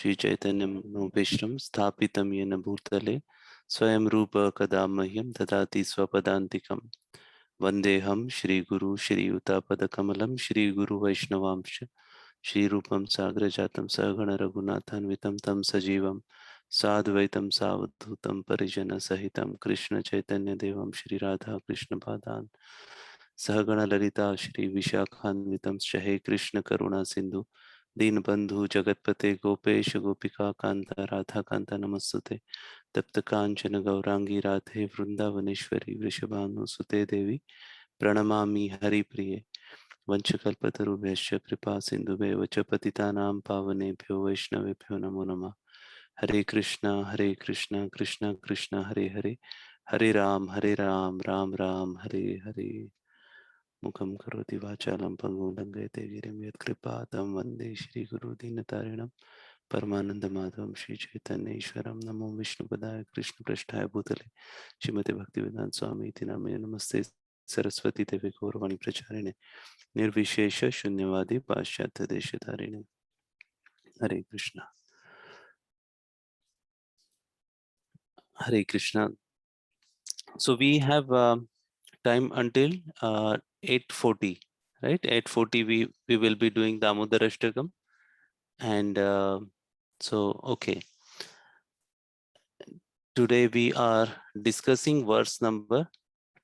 श्री चैतन्य मनोभीष्टं स्थापितं येन भूतले स्वयं रूप कदा मह्यं ददाति स्वपदान्तिकं। वन्देऽहं श्रीगुरु श्रीयुतापदकमलं श्रीगुरु वैष्णवांश श्रीरूपं साग्रजातं सहगण रघुनाथान्वितं तं सजीवं साद्वैतं सावधूतं परिजनसहितं कृष्ण चैतन्य देवं श्री राधा कृष्ण पादान् सहगण ललिता श्री विशाखान्वितं हे कृष्ण करुणा सिंधु दीनबंधु जगतपते गोपेश गोपिका कांता राधा कांता नमस्तुते तप्त कांचन गौरांगी राधे वृंदावनेश्वरी वृषभानुसुते देवी प्रणमामि हरिप्रिये वंशकल्पतरुभ्यश्च कृपा सिन्धुभ्यः च पतितानां पावनेभ्यो वैष्णवेभ्यो नमो नमः। हरे कृष्णा कृष्णा कृष्णा हरे हरे हरे राम राम राम हरे हरे। मुखं करोति वाचालं पङ्गुं लङ्घयते गिरिं यत्कृपातं वन्दे श्रीगुरुदीनतारिणं परमानन्दमाधवं श्रीचैतन्येश्वरं। नमो विष्णुपदाय कृष्णपृष्ठाय भूतले श्रीमते भक्तिवेदांत स्वामी इति नामे नमस्ते सरस्वती देवे गौरवाणी प्रचारिणे निर्विशेष शून्यवादी पाश्चात्य देशधारिणे। हरे कृष्णा हरे Krishna. So we have time until 8:40, right? 8:40 we will be doing Damodar Ashtakam, and so okay. Today we are discussing verse number,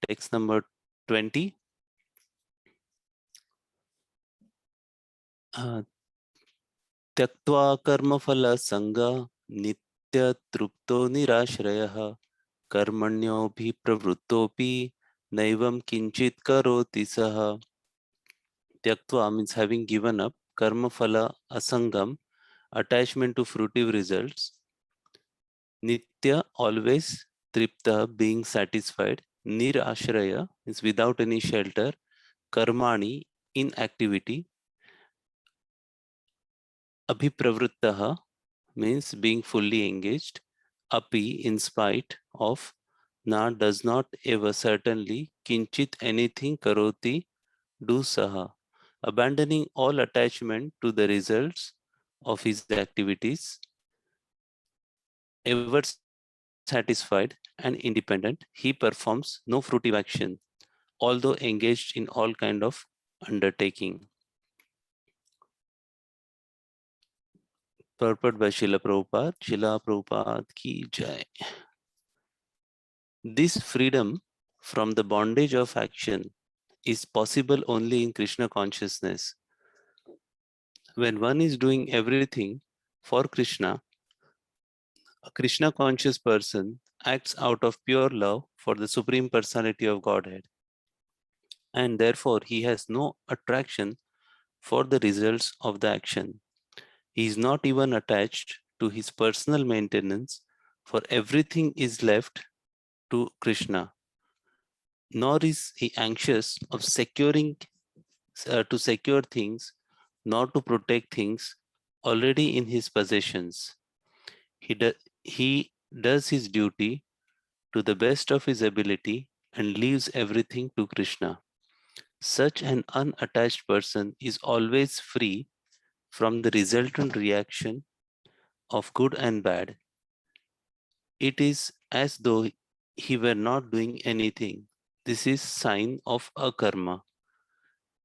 text number 20. त्यक्त्वा कर्मफल संगा नित्य तृप्तो निराश्रयः कर्मण्योऽभिप्रवृत्तोऽपि नैवं किंचित् करोति सः। Tyaktva means having given up, karma phala asangam, attachment to fruitive results, nitya always, tripta being satisfied, nirashraya is without any shelter, karmani inactivity, abhipravrittaha means being fully engaged, api in spite of, na does not ever certainly, kinchit anything karoti do saha, abandoning all attachment to the results of his activities, ever satisfied and independent, he performs no fruitive action, although engaged in all kind of undertaking. Purport by Srila Prabhupada. Srila Prabhupada ki jai. This freedom from the bondage of action is possible only in Krishna consciousness. When one is doing everything for Krishna, a Krishna conscious person acts out of pure love for the Supreme Personality of Godhead, and therefore he has no attraction for the results of the action. He is not even attached to his personal maintenance, for everything is left to Krishna. Nor is he anxious of to secure things, nor to protect things already in his possessions. He does his duty to the best of his ability and leaves everything to Krishna. Such an unattached person is always free from the resultant reaction of good and bad. It is as though he were not doing anything. This is sign of akarma,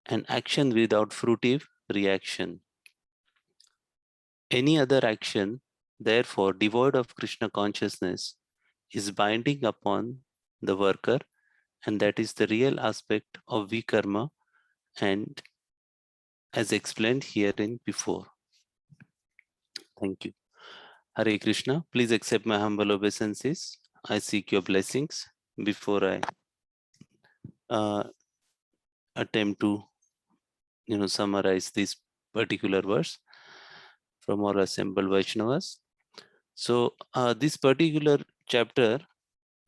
an action without fruitive reaction. Any other action, therefore devoid of Krishna consciousness, is binding upon the worker, and that is the real aspect of vikarma, and as explained herein before. Thank you. Hare Krishna. Please accept my humble obeisances. I seek your blessings before I attempt to summarize this particular verse from all assembled Vaishnavas. So this particular chapter,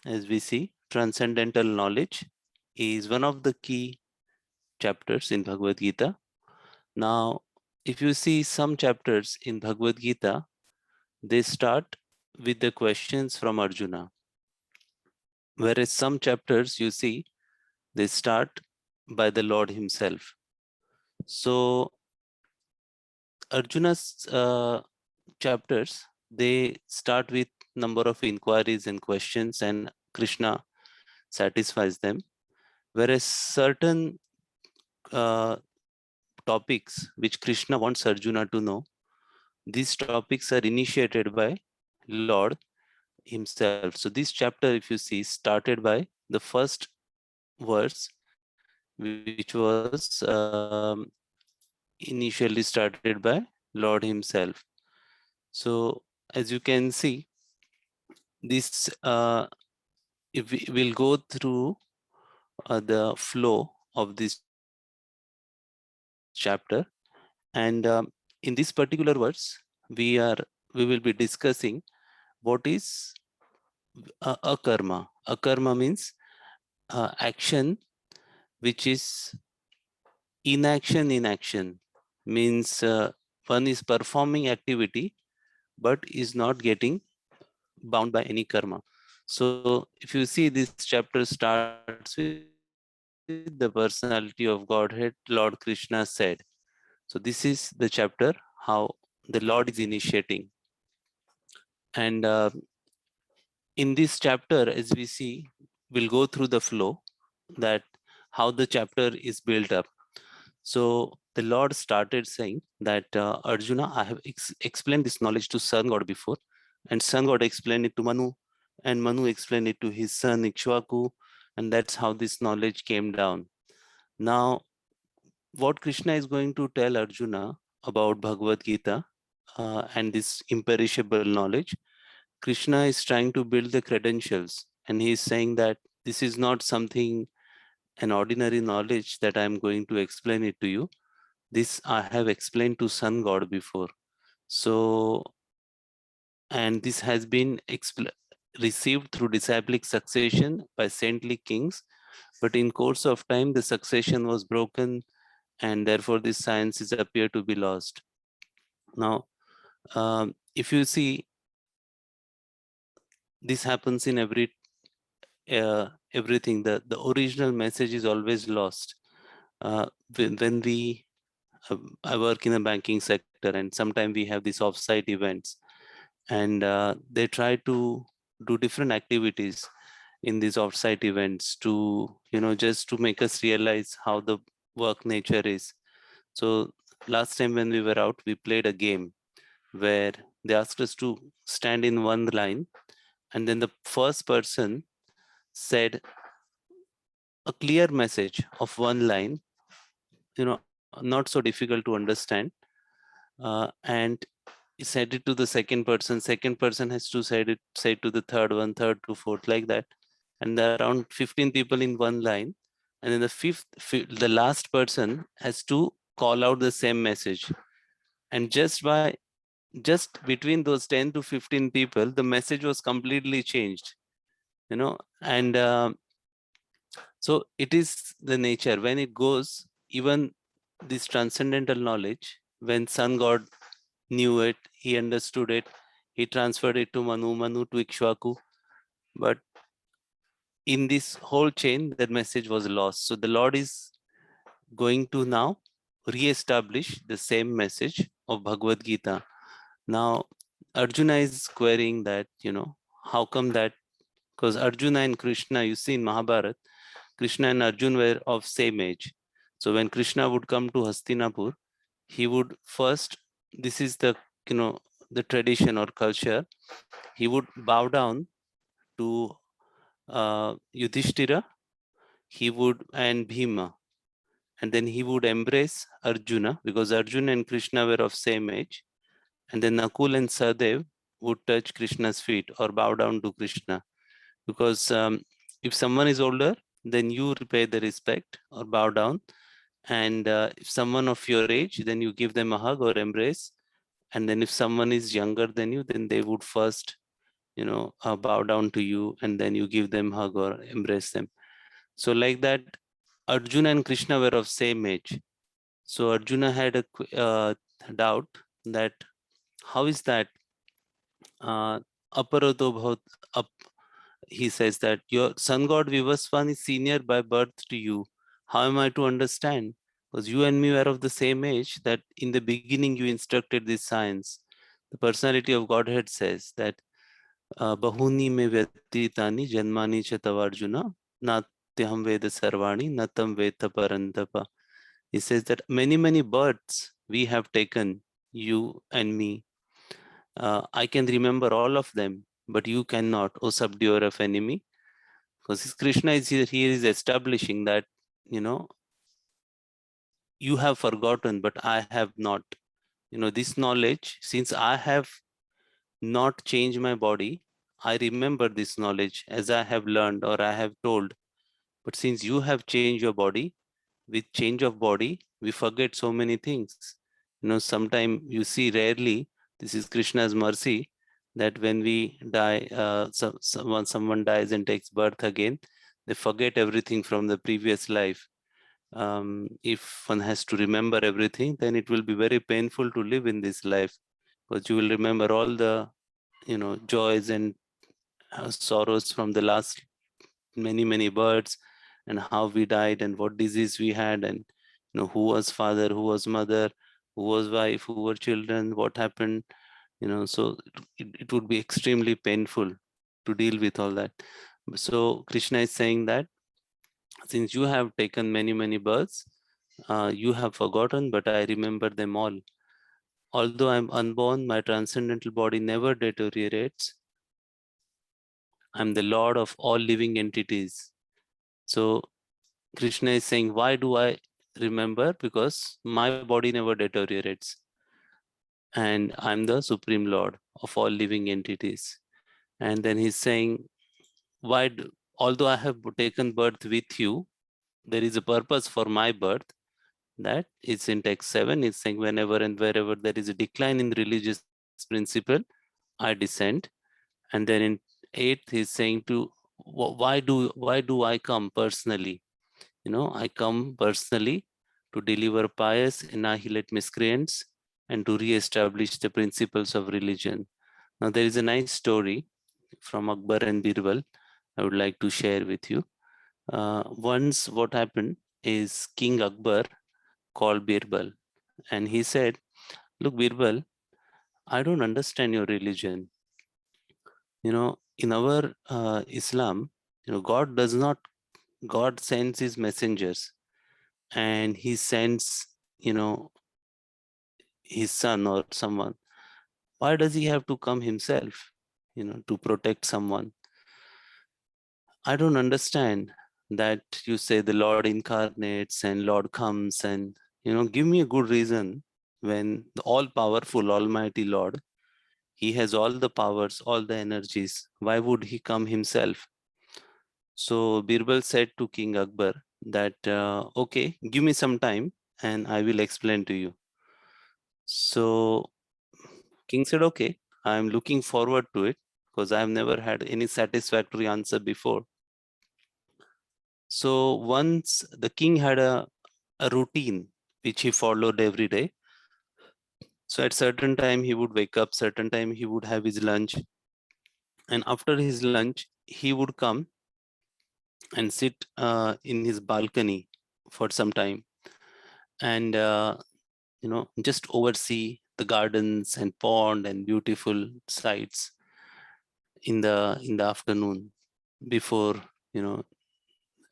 as we see, transcendental knowledge, is one of the key chapters in Bhagavad Gita. Now, if you see some chapters in Bhagavad Gita, they start with the questions from Arjuna. Whereas some chapters you see, they start by the Lord himself. So Arjuna's chapters, they start with number of inquiries and questions, and Krishna satisfies them. Whereas certain topics which Krishna wants Arjuna to know, these topics are initiated by Lord himself. So this chapter, if you see, started by the first verse, which was initially started by Lord himself. So as you can see, this if we will go through the flow of this chapter, and in these particular words, we will be discussing what is a karma. A karma means action which is inaction in action, means one is performing activity but is not getting bound by any karma. So if you see, this chapter starts with the personality of Godhead, Lord Krishna said. So this is the chapter how the Lord is initiating. And in this chapter, as we see, we'll go through the flow that how the chapter is built up. So the Lord started saying that Arjuna, I have explained this knowledge to Sun God before, and Sun God explained it to Manu, and Manu explained it to his son Ikshvaku, and that's how this knowledge came down. Now, what Krishna is going to tell Arjuna about Bhagavad Gita and this imperishable knowledge, Krishna is trying to build the credentials, and he is saying that this is not something, an ordinary knowledge that I am going to explain it to you. This I have explained to Sun God before. So, and this has been received through disciplic succession by saintly kings, but in course of time the succession was broken, and therefore this science is appear to be lost. Now, if you see, this happens in everything. The original message is always lost. When we I work in the banking sector, and sometimes we have these off-site events, and they try to do different activities in these off-site events to, just to make us realize how the work nature is. So last time when we were out, we played a game where they asked us to stand in one line, and then the first person said a clear message of one line, not so difficult to understand, and said it to the second person has to say it to the third one, third to fourth, like that. And there are around 15 people in one line, and then the last person has to call out the same message. And just between those 10 to 15 people, the message was completely changed, and so it is the nature when it goes, even this transcendental knowledge, when Sun God knew it, he understood it, he transferred it to Manu to Ikshvaku. But in this whole chain, that message was lost. So the Lord is going to now re-establish the same message of Bhagavad Gita. Now, Arjuna is querying that, how come that? Because Arjuna and Krishna, you see in Mahabharata, Krishna and Arjuna were of same age. So when Krishna would come to Hastinapur, he would first, this is the tradition or culture, he would bow down to Yudhishthira, he would, and Bhima, and then he would embrace Arjuna, because Arjuna and Krishna were of same age, and then Nakul and Sadev would touch Krishna's feet or bow down to Krishna, because if someone is older, then you repay the respect or bow down, and if someone of your age, then you give them a hug or embrace, and then if someone is younger than you, then they would first bow down to you, and then you give them hug or embrace them. So like that, Arjuna and Krishna were of same age. So Arjuna had a doubt that how is that aparato bhavat up, he says that your sun god Vivaswan is senior by birth to you. How am I to understand? Because you and me were of the same age, that in the beginning you instructed this science. The personality of Godhead says that Bahuni me vyatitani janmani cha tavarjuna natyaham veda sarvani natam veda parantapa. He says that many births we have taken, you and me. I can remember all of them, but you cannot, O subduer of enemy. Because Krishna is here is establishing that, you have forgotten, but I have not. This knowledge, since I have not changed my body, I remember this knowledge as I have learned or I have told. But since you have changed your body, with change of body, we forget so many things. Sometimes you see rarely, this is Krishna's mercy, that when we die, someone dies and takes birth again, they forget everything from the previous life. If one has to remember everything, then it will be very painful to live in this life, because you will remember all the joys and sorrows from the last many births, and how we died and what disease we had, and who was father, who was mother, who was wife, who were children, what happened. So it would be extremely painful to deal with all that. So Krishna is saying that since you have taken many births, you have forgotten, but I remember them all. Although I'm unborn, my transcendental body never deteriorates. I'm the Lord of all living entities. So Krishna is saying, why do I remember? Because my body never deteriorates. And I'm the Supreme Lord of all living entities. And then he's saying, although I have taken birth with you, there is a purpose for my birth. That is in text 7. It's saying, whenever and wherever there is a decline in religious principle, I descend. And then in 8th, he's saying to, why do I come personally? I come personally to deliver pious, annihilate miscreants, and to re-establish the principles of religion. Now, there is a nice story from Akbar and Birbal I would like to share with you. Once what happened is King Akbar called Birbal, and he said, look, Birbal, I don't understand your religion. In our Islam, God sends his messengers, and he sends, his son or someone. Why does he have to come himself, to protect someone? I don't understand that you say the Lord incarnates and Lord comes, and, give me a good reason when the all-powerful, almighty Lord, he has all the powers, all the energies. Why would he come himself? So Birbal said to King Akbar that, okay, give me some time and I will explain to you. So King said, okay, I'm looking forward to it, because I've never had any satisfactory answer before. So once the king had a routine which he followed every day. So at certain time he would wake up, certain time he would have his lunch. And after his lunch, he would come and sit in his balcony for some time, and just oversee the gardens and pond and beautiful sights in the afternoon before,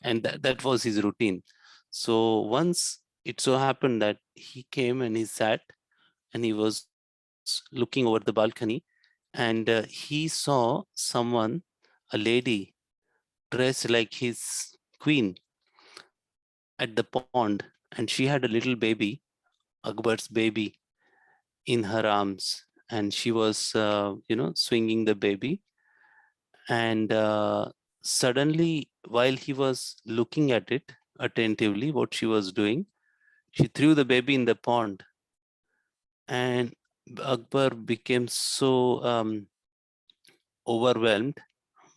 and that was his routine. So once it so happened that he came and he sat and he was looking over the balcony, and he saw someone, a lady dressed like his queen, at the pond, and she had a little baby, Akbar's baby, in her arms, and she was swinging the baby. And suddenly, while he was looking at it attentively, what she was doing, she threw the baby in the pond. And Akbar became so overwhelmed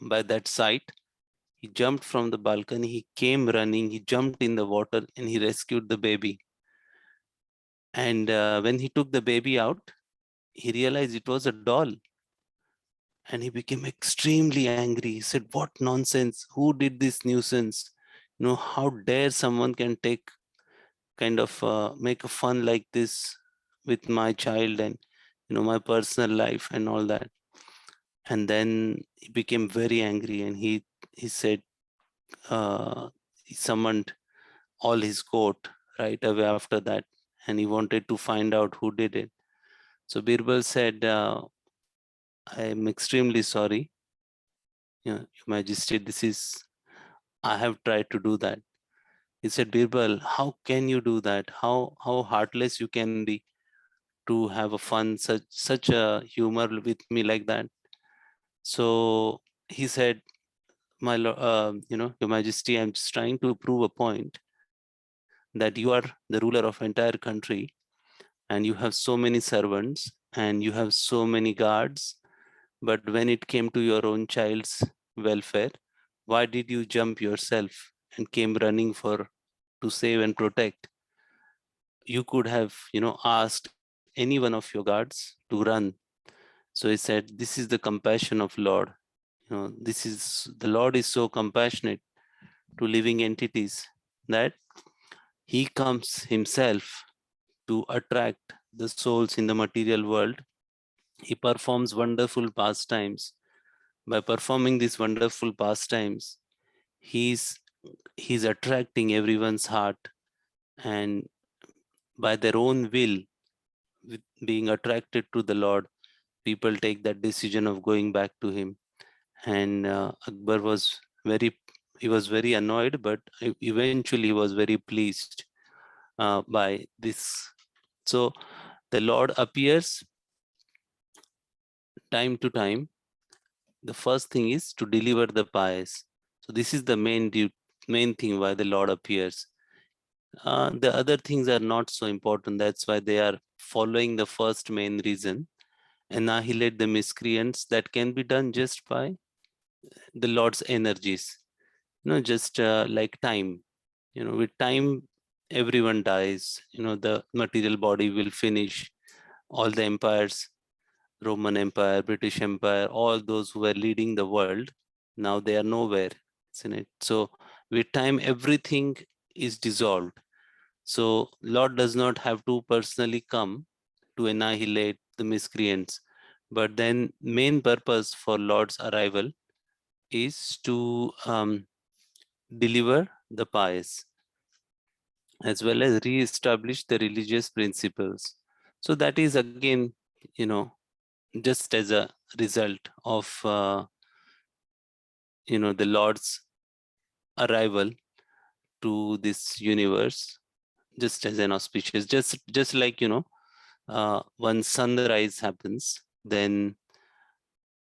by that sight. He jumped from the balcony, he came running, he jumped in the water, and he rescued the baby. And when he took the baby out, he realized it was a doll. And he became extremely angry. He said, what nonsense, who did this nuisance? How dare someone can make a fun like this with my child? And my personal life and all that. And then he became very angry, and he said, he summoned all his court right away after that, and he wanted to find out who did it. So Birbal said, I am extremely sorry, Your Majesty, I have tried to do that. He said, Birbal, how can you do that? How heartless you can be to have a fun, such a humor with me like that. So he said, Your Majesty, I'm just trying to prove a point that you are the ruler of entire country, and you have so many servants, and you have so many guards. But when it came to your own child's welfare, why did you jump yourself and came running for to save and protect? You could have, asked any one of your guards to run. So he said, this is the compassion of Lord. This is the Lord is so compassionate to living entities that he comes himself to attract the souls in the material world. He performs wonderful pastimes. By performing these wonderful pastimes, he's he's attracting everyone's heart, and by their own will, with being attracted to the Lord, people take that decision of going back to him. And Akbar was very annoyed, but eventually he was very pleased by this. So the Lord appears time to time. The first thing is to deliver the pious. So this is the main thing why the Lord appears. The other things are not so important. That's why they are following the first main reason. Annihilate the miscreants. That can be done just by the Lord's energies. Just like time. With time, everyone dies. The material body will finish. All the empires, Roman Empire, British Empire, all those who were leading the world, now they are nowhere, isn't it? So with time, everything is dissolved. So Lord does not have to personally come to annihilate the miscreants. But then main purpose for Lord's arrival is to deliver the pious, as well as re-establish the religious principles. So that is again, you know, just as a result of the Lord's arrival to this universe, just as an auspicious, just like when sunrise happens, then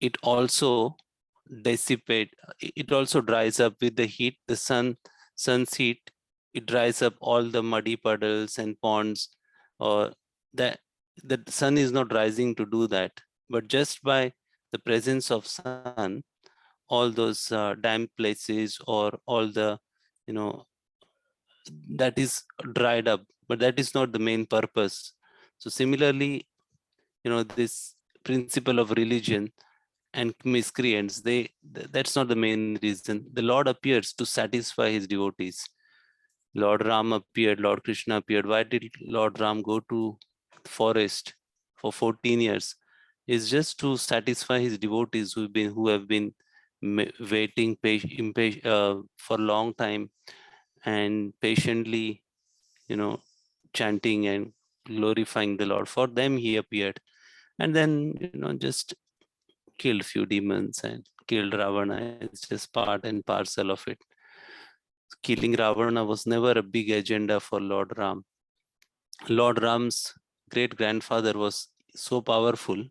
it also it also dries up with the heat, the sun's heat. It dries up all the muddy puddles and ponds, or that the sun is not rising to do that, but just by the presence of sun, all those damp places or all the you know that is dried up, but that is not the main purpose. So similarly, this principle of religion and miscreants, that's not the main reason. The Lord appears to satisfy his devotees. Lord Ram appeared, Lord Krishna appeared. Why did Lord Ram go to the forest for 14 years? It's just to satisfy his devotees who have been waiting for a long time and patiently, you know, chanting and glorifying the Lord. For them, he appeared, and then just killed few demons and killed Ravana. It's just part and parcel of it. Killing Ravana was never a big agenda for Lord Ram. Lord Ram's great grandfather was so powerful.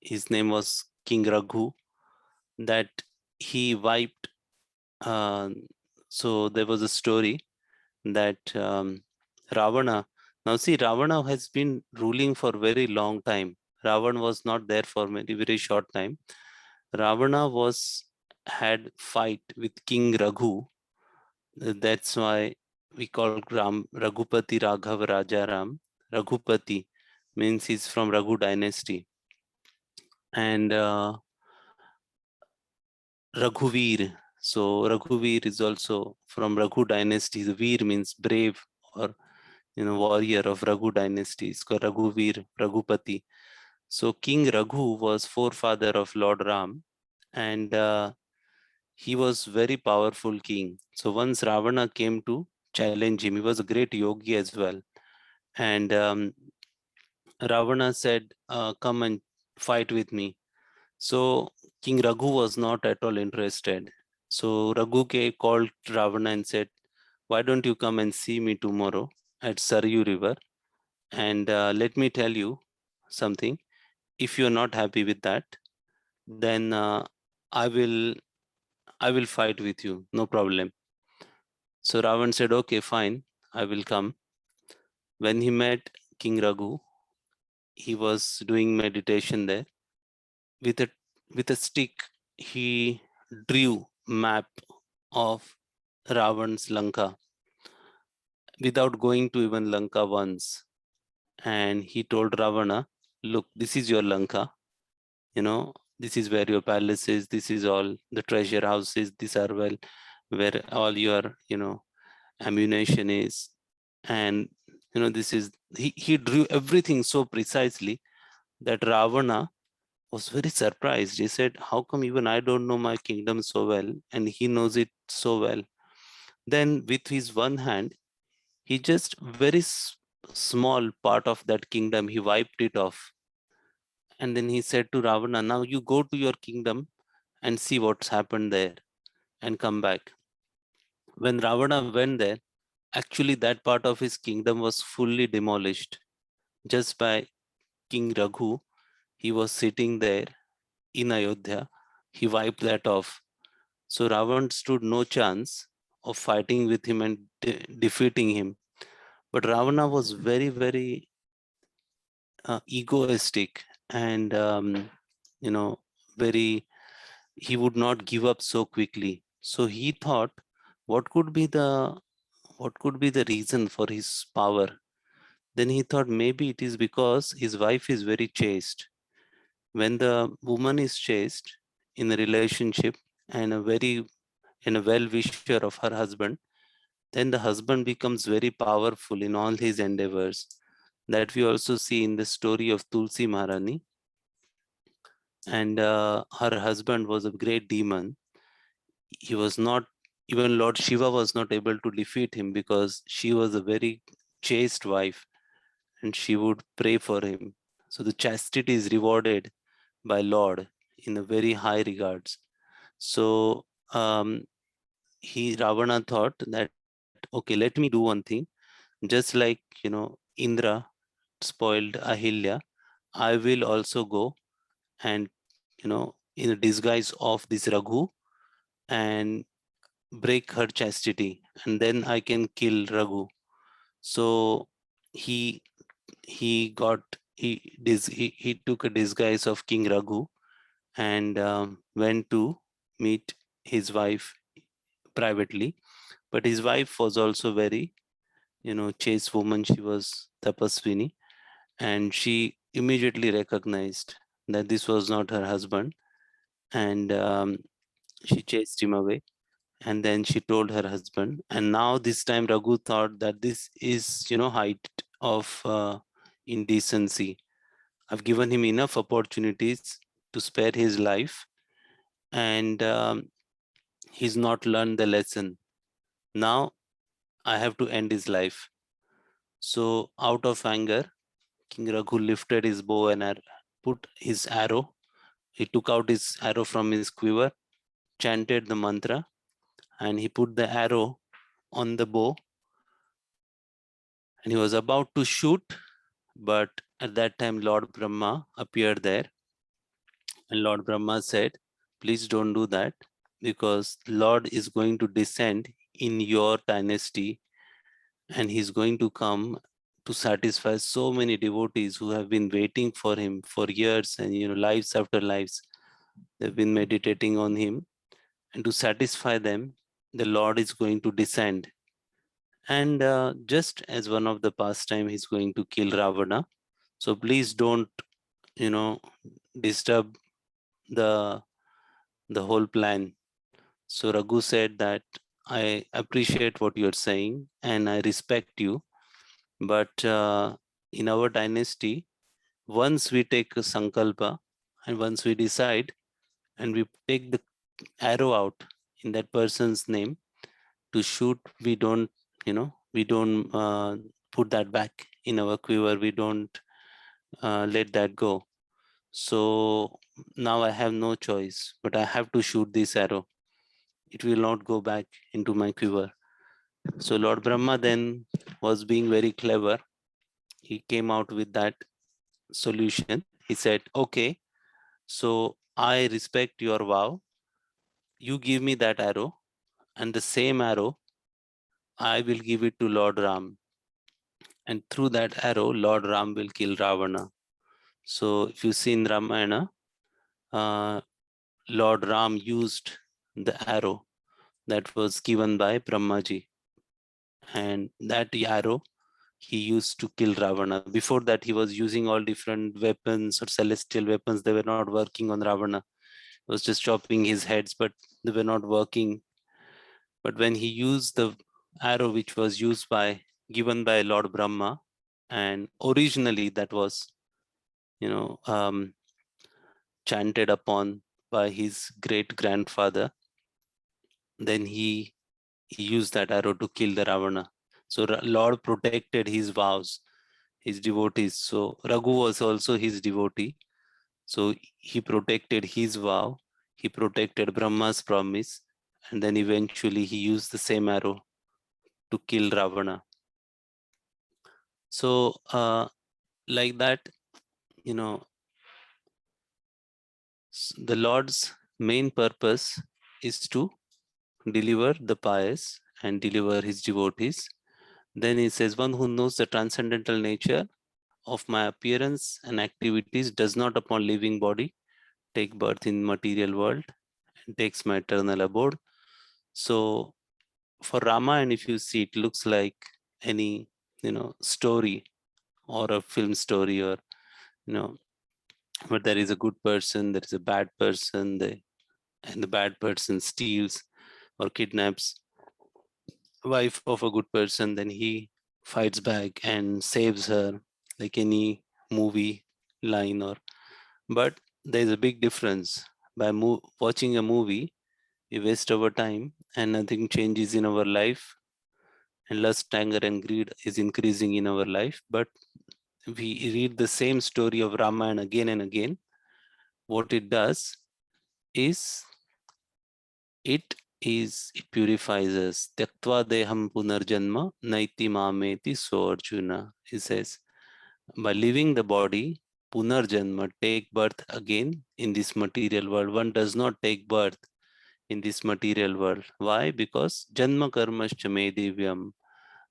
His name was King Raghu, that he wiped. Uh, so there was a story that Ravana. Now see, Ravana has been ruling for very long time. Ravan was not there for very short time. Ravana had fight with King Raghu. That's why we call Raghupati Raghav Rajaram. Raghupati means he's from Raghu dynasty. And Raghuvir. So Raghuvir is also from Raghu dynasty. The Veer means brave or warrior of Raghu dynasty. It's called Raghuvir, Raghupati. So King Raghu was forefather of Lord Ram, and he was very powerful king. So once Ravana came to challenge him, he was a great yogi as well. And Ravana said, come and fight with me. So King Raghu was not at all interested. So called Ravana and said, why don't you come and see me tomorrow at Saryu River? And let me tell you something. If you're not happy with that, then I will I will fight with you, no problem. So Ravan said, okay, fine, I will come. When he met King Raghu, he was doing meditation there. With a with a stick, he drew map of Ravan's Lanka without going to even Lanka once. And he told Ravana, look, this is your Lanka, this is where your palace is, this is all the treasure houses, these are where all your, ammunition is. And this is he drew everything so precisely that Ravana was very surprised. He said, how come even I don't know my kingdom so well and he knows it so well? Then with his one hand, he just very small part of that kingdom, he wiped it off. And then he said to Ravana, now you go to your kingdom and see what's happened there and come back. When Ravana went there, actually that part of his kingdom was fully demolished just by King Raghu. He was sitting there in Ayodhya. He wiped that off. So Ravan stood no chance of fighting with him and defeating him. But Ravana was very, very egoistic and, very, he would not give up so quickly. So he thought, what could be the reason for his power? Then he thought maybe it is because his wife is very chaste. When the woman is chaste in a relationship and a well-wisher of her husband, then the husband becomes very powerful in all his endeavors. That we also see in the story of Tulsi Maharani. And her husband was a great demon. He was not, even Lord Shiva was not able to defeat him because she was a very chaste wife and she would pray for him. So the chastity is rewarded by Lord in a very high regards. So Ravana thought that, okay, let me do one thing. Just like, Indra spoiled Ahilya, I will also go and, in a disguise of this Raghu and break her chastity, and then I can kill Raghu. So he he took a disguise of King Raghu and went to meet his wife privately. But his wife was also very, chaste woman. She was Tapaswini, and she immediately recognized that this was not her husband, and she chased him away. And then she told her husband, and now this time Raghu thought that this is, height of indecency. I've given him enough opportunities to spare his life, and he's not learned the lesson. Now I have to end his life. So out of anger, King Raghu lifted his bow and put his arrow. He took out his arrow from his quiver, chanted the mantra, and he put the arrow on the bow, and he was about to shoot. But at that time, Lord Brahma appeared there, and Lord Brahma said, please don't do that, because Lord is going to descend in your dynasty, and he's going to come to satisfy so many devotees who have been waiting for him for years and, lives after lives. They've been meditating on him, and to satisfy them, the Lord is going to descend. And just as one of the pastime, he's going to kill Ravana. So please don't, disturb the whole plan. So Raghu said that I appreciate what you're saying and I respect you, but in our dynasty, once we take a sankalpa and once we decide and we take the arrow out in that person's name to shoot, we don't, we don't put that back in our quiver. We don't let that go. So now I have no choice, but I have to shoot this arrow. It will not go back into my quiver. So Lord Brahma then was being very clever. He came out with that solution. He said, okay, so I respect your vow. You give me that arrow, and the same arrow, I will give it to Lord Ram. And through that arrow, Lord Ram will kill Ravana. So if you see in Ramayana, uh, Lord Ram used the arrow that was given by Brahmaji. And that arrow he used to kill Ravana. Before that, he was using all different weapons or celestial weapons. They were not working on Ravana. He was just chopping his heads, but they were not working. But when he used the arrow which was given by Lord Brahma, and originally that was, chanted upon by his great grandfather, then he used that arrow to kill the Ravana. So Lord protected his vows, his devotees. So Raghu was also his devotee. So he protected his vow, he protected Brahma's promise, and then eventually he used the same arrow to kill Ravana. So like that, the Lord's main purpose is to deliver the pious and deliver his devotees. Then he says, one who knows the transcendental nature of my appearance and activities does not upon living body take birth in material world and takes my eternal abode. So for Ramayana, if you see, it looks like any, story or a film story, or, but there is a good person, there is a bad person, and the bad person steals or kidnaps wife of a good person, then he fights back and saves her, like any movie line. Or but there's a big difference. By watching a movie, we waste our time and nothing changes in our life, and lust, anger, and greed is increasing in our life. But we read the same story of Ramayana again and again. What it does is it purifies us. Tyaktva deham punarjanma naiti mameti. So Arjuna, he says, by leaving the body, punarjanma, take birth again in this material world. One does not take birth in this material world. Why? Because janma karmascha me divyam,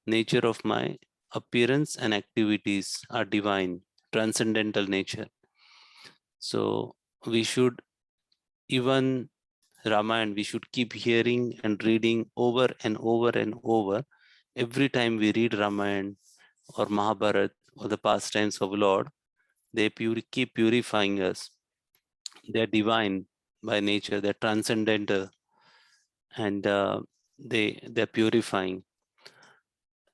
nature of my appearance and activities are divine, transcendental nature. So we should, even Ramayana, we should keep hearing and reading over and over and over. Every time we read Ramayana or Mahabharata or the pastimes of Lord, they keep purifying us. They're divine by nature, they're transcendental, and they're purifying.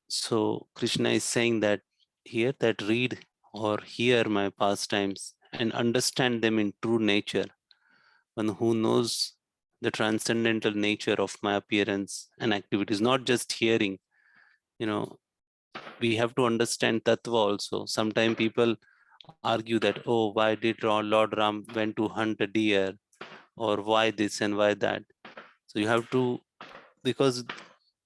So Krishna is saying that here, that read or hear my pastimes and understand them in true nature. One who knows the transcendental nature of my appearance and activities, not just hearing. We have to understand tattva also. Sometimes people argue that, oh, why did Lord Ram went to hunt a deer, or why this and why that. So you have to, because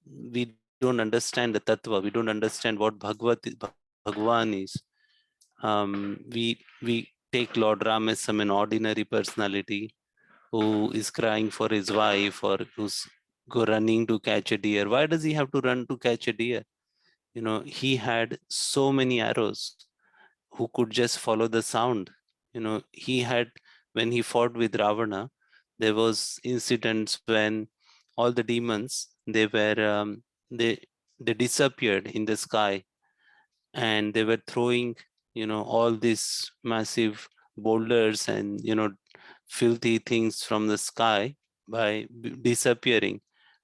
we don't understand the tattva, we don't understand what Bhagwan is. We take Lord Ram as some an ordinary personality who is crying for his wife, or who's go running to catch a deer. Why does he have to run to catch a deer? He had so many arrows who could just follow the sound. He had, when he fought with Ravana, there was incidents when all the demons, they they disappeared in the sky, and they were throwing all these massive boulders and filthy things from the sky by disappearing.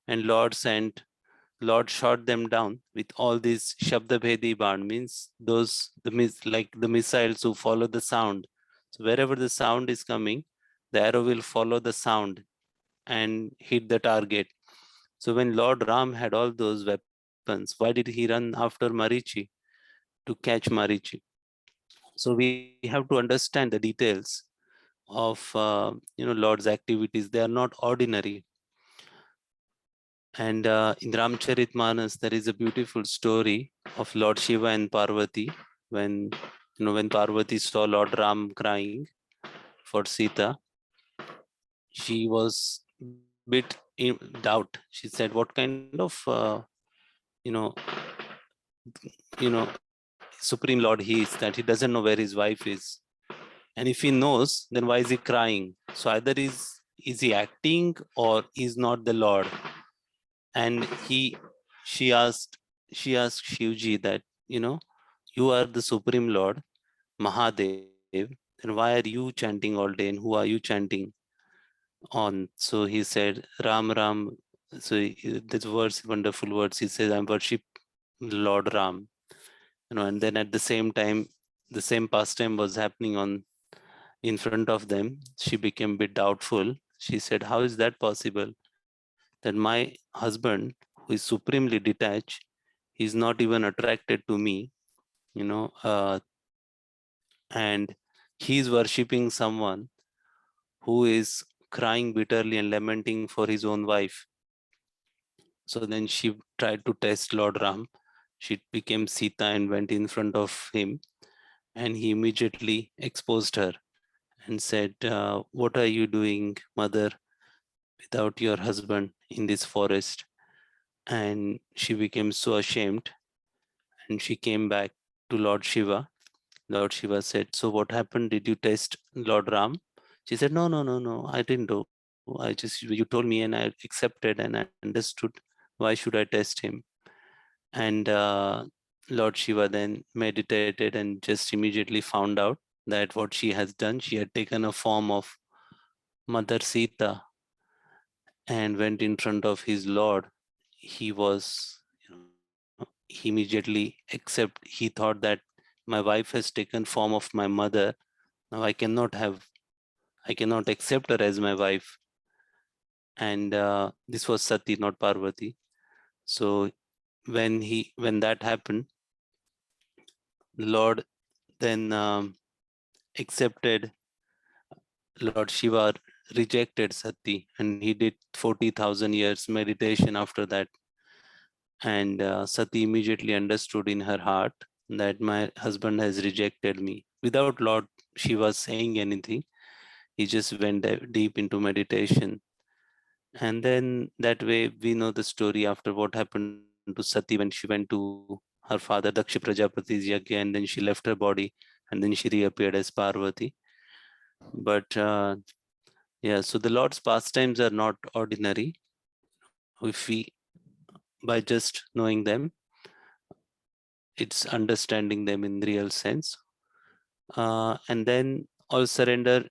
And Lord sent Lord shot them down with all these Shabdabhedi Ban, means like the missiles who follow the sound. So wherever the sound is coming, the arrow will follow the sound and hit the target. So when Lord Ram had all those weapons, why did he run after Marichi? To catch Marichi. So we have to understand the details of Lord's activities. They are not ordinary. And in Ramcharitmanas, there is a beautiful story of Lord Shiva and Parvati when Parvati saw Lord Ram crying for Sita, she was bit in doubt. She said, "What kind of you know Supreme Lord he is that he doesn't know where his wife is, and if he knows, then why is he crying? So either is he acting or is not the Lord?" And she asked Shivji that, you are the Supreme Lord, Mahadev, then why are you chanting all day and who are you chanting on? So he said, Ram Ram. So these words, wonderful words. He says, I worship Lord Ram. And then at the same time, the same pastime was happening in front of them. She became a bit doubtful. She said, how is that possible? That my husband, who is supremely detached, he's not even attracted to me, you know, uh, and he's worshipping someone who is crying bitterly and lamenting for his own wife. So then she tried to test Lord Ram. She became Sita and went in front of him, and he immediately exposed her and said, what are you doing, mother, without your husband in this forest? And she became so ashamed, and she came back to Lord Shiva. Lord Shiva said, so what happened? Did you test Lord Ram? She said, no, no, no, no, I didn't do. You told me and I accepted and I understood. Why should I test him? And Lord Shiva then meditated and just immediately found out that what she has done, she had taken a form of Mother Sita and went in front of his Lord. He was, he immediately he thought that my wife has taken form of my mother. Now I cannot accept her as my wife. And this was Sati, not Parvati. So when that happened, the Lord then accepted. Lord Shiva rejected Sati, and he did 40,000 years meditation after that. And Sati immediately understood in her heart that my husband has rejected me. Without Lord Shiva saying anything, he just went deep into meditation. And then that way we know the story after what happened to Sati when she went to her father Daksha Prajapati's yagya, and then she left her body, and then she reappeared as Parvati. But yeah, so the Lord's pastimes are not ordinary. If we, by just knowing them, it's understanding them in real sense. And then all surrender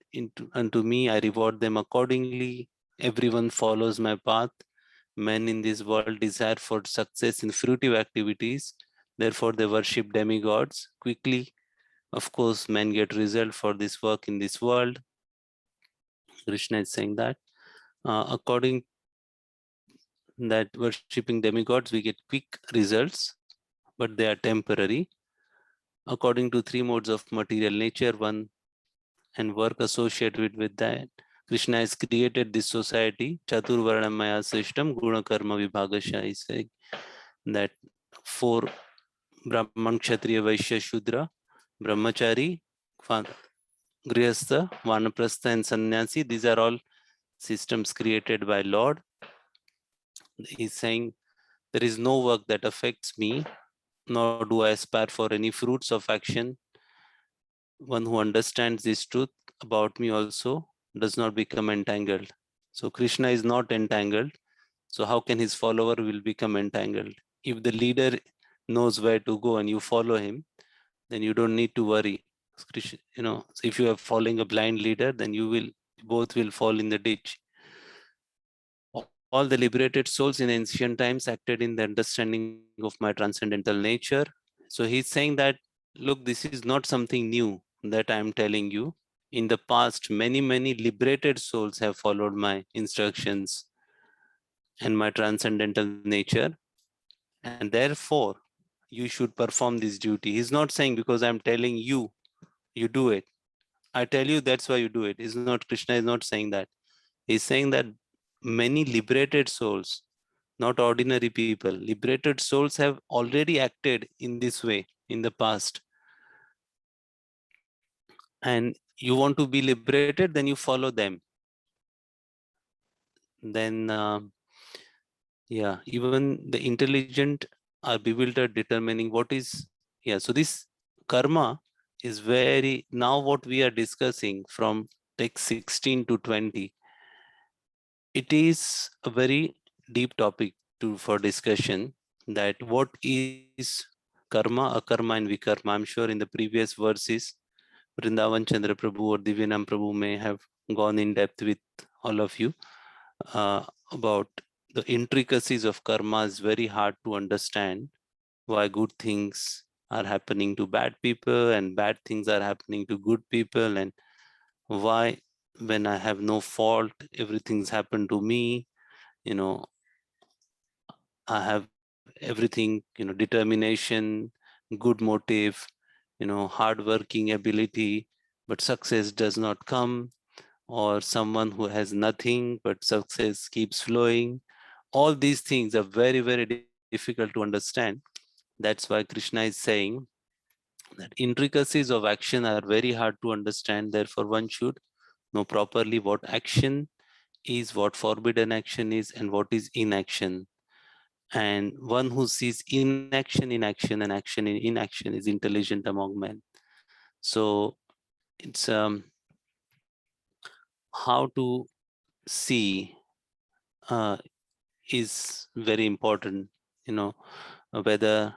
unto me, I reward them accordingly. Everyone follows my path. Men in this world desire for success in fruitive activities. Therefore, they worship demigods quickly. Of course, men get result for this work in this world. Krishna is saying that. According that worshipping demigods, we get quick results, but they are temporary. According to three modes of material nature, one and work associated with that, Krishna has created this society, Chaturvarnamaya system, Guna Karma Vibhagasha is saying that four Brahman, Kshatriya, Vaishya, Shudra, Brahmachari, Grihastha, Vanaprastha and Sannyasi, these are all systems created by Lord. He's saying there is no work that affects me, nor do I aspire for any fruits of action. One who understands this truth about me also does not become entangled. So Krishna is not entangled. So how can his follower will become entangled? If the leader knows where to go and you follow him, then you don't need to worry. So if you are following a blind leader, then both will fall in the ditch. all the liberated souls in ancient times acted in the understanding of my transcendental nature. So he's saying that, look, this is not something new that I'm telling you. In the past, many liberated souls have followed my instructions and my transcendental nature, and therefore you should perform this duty. He's not saying because I'm telling you, you do it. I tell you, that's why you do it. Is not Krishna is not saying that. He's saying that many liberated souls, not ordinary people, liberated souls have already acted in this way in the past. And you want to be liberated, then you follow them. Then, yeah, even the intelligent are bewildered, determining what is, yeah. So this karma is very, now what we are discussing from text 16 to 20, it is a very deep topic for discussion, that what is karma, akarma, and vikarma. I'm sure in the previous verses, Vrindavan Chandra Prabhu or Divyanam Prabhu may have gone in depth with all of you about the intricacies of karma. Is very hard to understand why good things are happening to bad people and bad things are happening to good people, and why when I have no fault, everything's happened to me. You know, I have everything, determination, good motive, hardworking ability, but success does not come, or someone who has nothing but success keeps flowing. All these things are very difficult to understand. That's why Krishna is saying that intricacies of action are very hard to understand. Therefore, one should know properly what action is, what forbidden action is, and what is inaction. And one who sees inaction in action and action in inaction is intelligent among men. So it's how to see is very important. You know, whether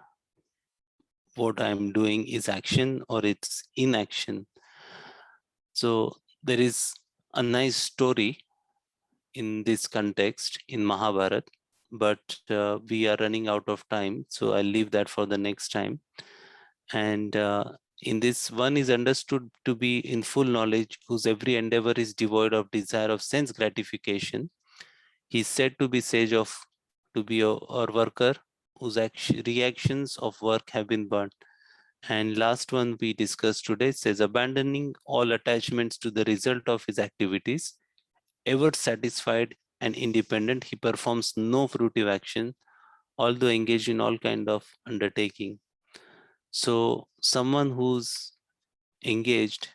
what I'm doing is action or it's inaction. So there is a nice story in this context in Mahabharata, but we are running out of time, so I'll leave that for the next time. And in this, one is understood to be in full knowledge, whose every endeavor is devoid of desire of sense gratification. He is said to be sage of, to be or worker, whose reactions of work have been burnt. And last one we discussed today says, abandoning all attachments to the result of his activities, ever satisfied and independent, he performs no fruitive action, although engaged in all kind of undertaking. So someone who's engaged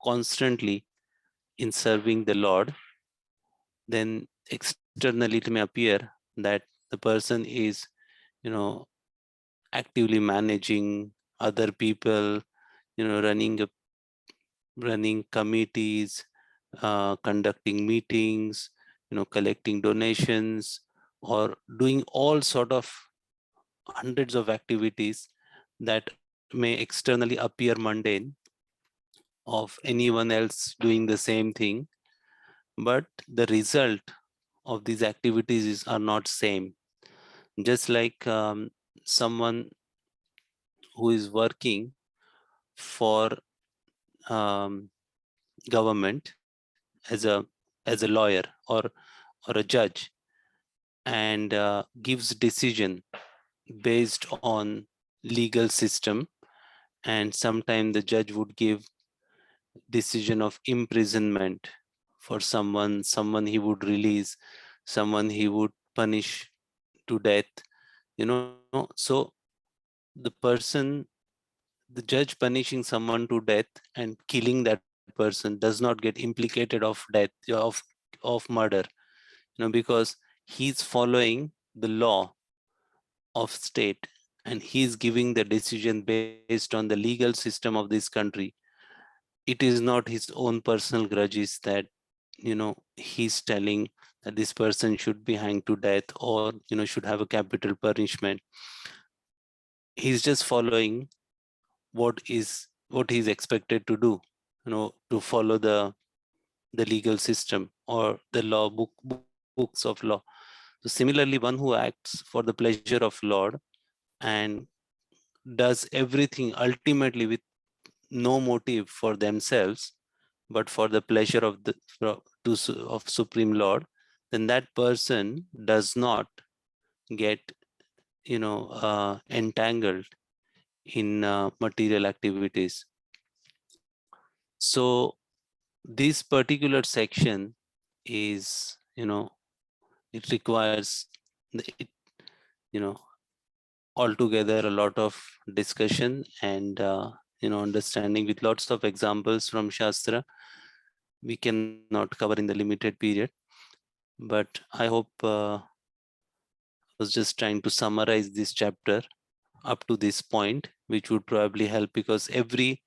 constantly in serving the Lord, then externally it may appear that the person is, actively managing other people, running committees, conducting meetings, collecting donations, or doing all sort of hundreds of activities that may externally appear mundane of anyone else doing the same thing, but the result of these activities are not same. Just like someone who is working for um, government as a lawyer or a judge, and gives decision based on legal system, and sometimes the judge would give decision of imprisonment for someone he would release, someone he would punish to death, so the person, the judge punishing someone to death and killing that person does not get implicated of death, of murder, because he's following the law of state, and he's giving the decision based on the legal system of this country. It is not his own personal grudges that he's telling that this person should be hanged to death, or should have a capital punishment. He's just following what he's expected to do, to follow the legal system or the law book books of law. So similarly, one who acts for the pleasure of Lord and does everything ultimately with no motive for themselves, but for the pleasure of the of Supreme Lord, then that person does not get entangled in material activities. So this particular section is, it requires it, altogether a lot of discussion and understanding with lots of examples from Shastra. We cannot cover in the limited period, but I hope I was just trying to summarize this chapter up to this point, which would probably help, because every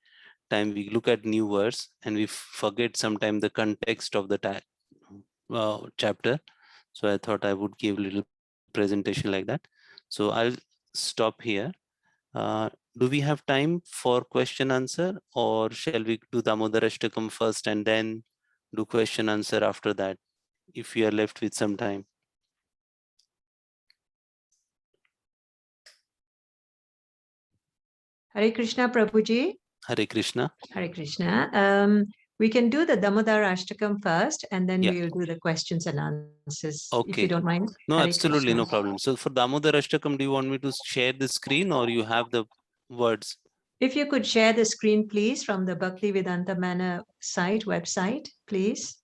time we look at new words and we forget sometimes the context of the chapter. So I thought I would give a little presentation like that. So I'll stop here. Do we have time for question answer, or shall we do Damodarashtakam first and then do question answer after that, if we are left with some time? Hare Krishna, Prabhuji. Hare Krishna. Hare Krishna. We can do the Damodara Ashtakam first, and then we will do the questions and answers, if you don't mind. No, Hare absolutely, Krishna. no problem. So for Damodarashtakam, do you want me to share the screen, or you have the words? If you could share the screen, please, from the Bhaktivedanta Manna site, website, please.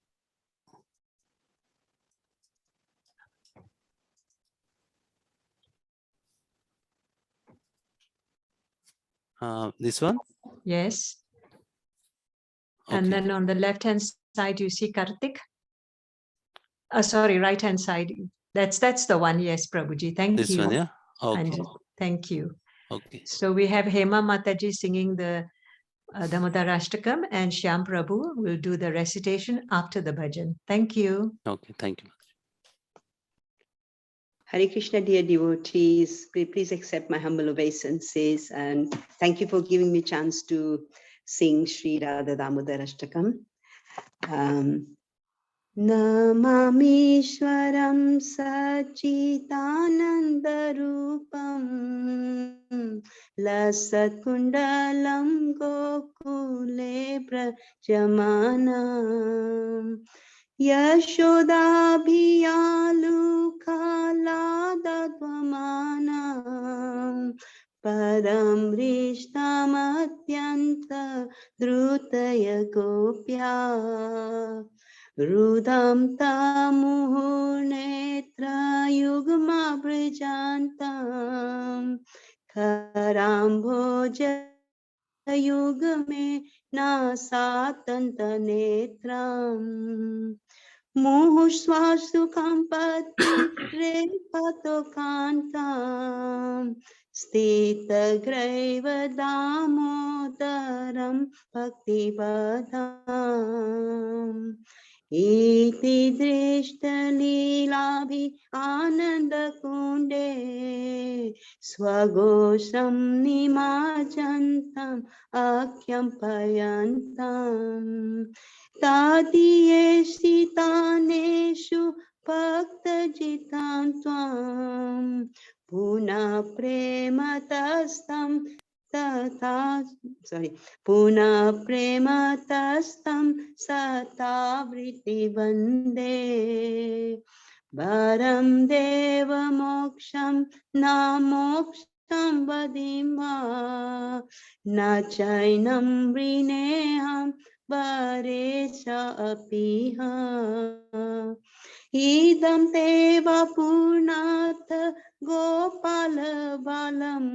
This one? Yes. Okay. And then on the left-hand side, you see Kartik. Sorry, right-hand side. That's the one. Yes, Prabhuji. Thank you. This one, yeah? Okay. And thank you. Okay. So we have Hema Mataji singing the Damodara Ashtakam, and Shyam Prabhu will do the recitation after the bhajan. Thank you. Okay, thank you. Hare Krishna, dear devotees, please accept my humble obeisances, and thank you for giving me chance to sing Sri Radha Damodara Ashtakam. Namamishwaram Sachitanandarupam Lasatkundalam Gokule Prajamanam Yashodabhiyalu Kaladadvamanam Padam Rishtamatyanta Drutaya Gopya Rudam Tamuhunetra Yugma Brijantam Karambhoja Yugame Nasatanta Netram Muhuswasu Kampati Repato Kantam Stita Graiva Damodaram Bhaktivadam Iti drishta leelabhi ananda kunde swagosham nimajantam akyam payantam tadiye sitaneshu bhaktajitam tvam puna prematastam Puna prematastam satavriti vande Varam deva moksham na moksham vadima na chainam rineham varesha apiha Idam deva purnatha gopala balam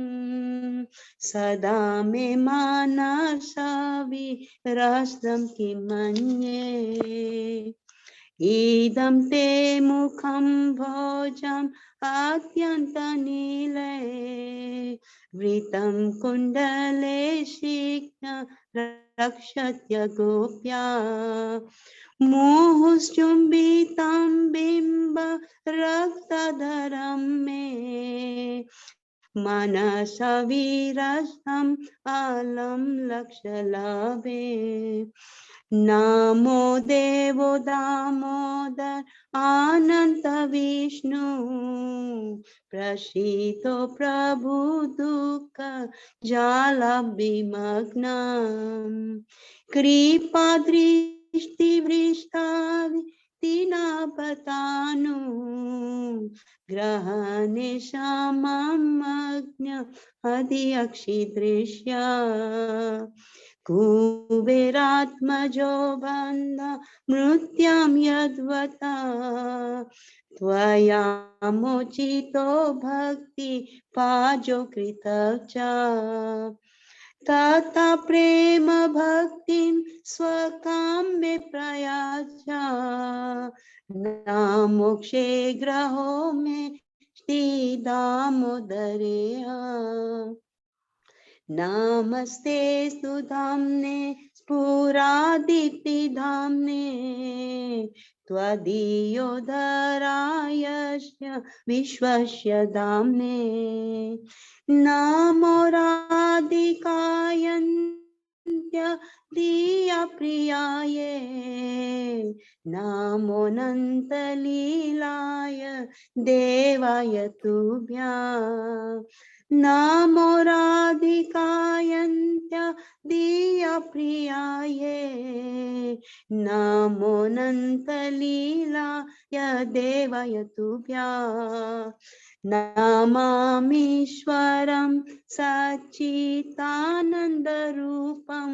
Sada me manasavi rasdam kimanye Idam te mukham bhojam atyanta nile Vritam kundale shikna rakshatya gopya Muhusyumbitam bimba raktadharam me मनसा विरसम् आलं लक्षलाभे नमो देवो दामोदर अनंत विष्णु प्रसीदो प्रभु दुःख जालविमग्नम् कृपा दृष्टि वृष्टावि दीनापतानु ग्रहणे सममग्न अधियक्षिदृश्य कुबेरात्मजो बन्ध मृत्युं यद्वता त्वया मोचितो भक्ति पाजो कृतः च तथा प्रेम भक्तिं स्वकाम्ये प्रयाचा न मोक्षे ग्रहो मे श्रीदामोदरेया नमस्ते सुधाम्ने स्फुरादितिधाम्ने त्वदीयोधरायस्य विश्वस्य धाम्ने नमो राधिकायन्त्य दिया प्रियाये नमो नन्तलीलाय देवाय तुभ्यं नमो राधिकायन्त्य दिया प्रियाये नमो नन्तलीलाय देवाय तुभ्यं नमामीश्वरं सच्चिदानन्दरूपं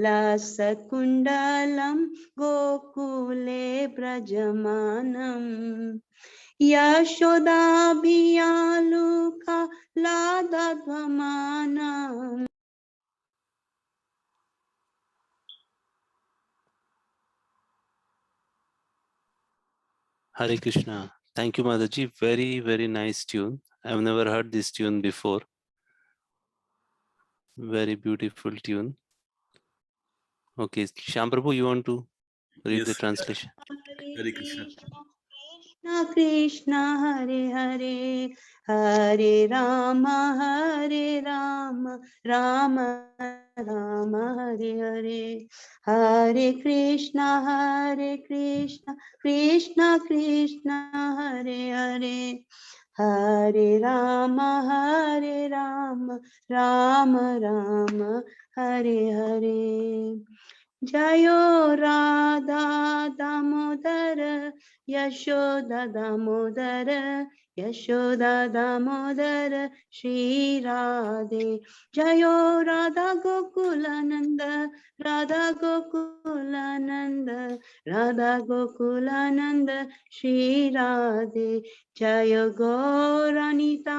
लसत्कुण्डलं गोकुले व्रजमानम् यशोदाभियालुका लादध्वमानम् Hare Krishna. Thank you, Mataji. Very, very nice tune. I've never heard this tune before. Very beautiful tune. Okay, Shyam Prabhu, you want to read the Yes, translation? Hare Krishna. Krishna Krishna Hare Hare Hare Rama Rama Rama Hare Hare Hare Krishna Krishna Krishna Hare Hare Hare Rama Rama Rama Hare Hare Jayo Radha Damodar Yashoda Damodara Yashoda Damodara Shri Radhe Jayo Radha Gokulananda Radha Gokulananda Radha Gokulananda Shri Radhe Jayo Gauranitai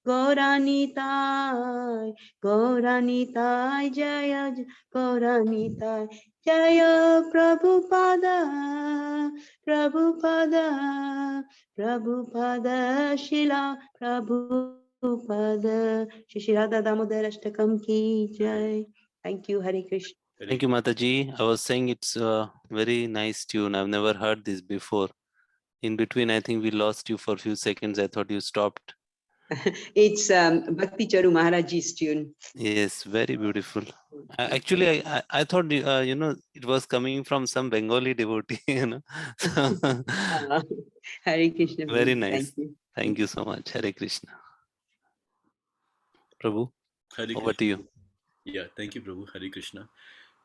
Gauranitai Gauranitai Jaya Gauranitai Jaya Prabhupada Prabhupada Prabhupada Shila Prabhupada Shri Radha Damodar Ashtakam ki jai. Thank you. Hare Krishna. Thank you, Mataji. I was saying it's a very nice tune. I've never heard this before. In between, I think we lost you for a few seconds. I thought you stopped. It's Bhakti Charu Maharaj's tune. Yes, very beautiful. Actually, I thought, it was coming from some Bengali devotee, Hare Krishna. Very Prabhu. nice. Thank you. Thank you so much. Hare Krishna. Prabhu, Hare over to you. Yeah, thank you, Prabhu. Hare Krishna.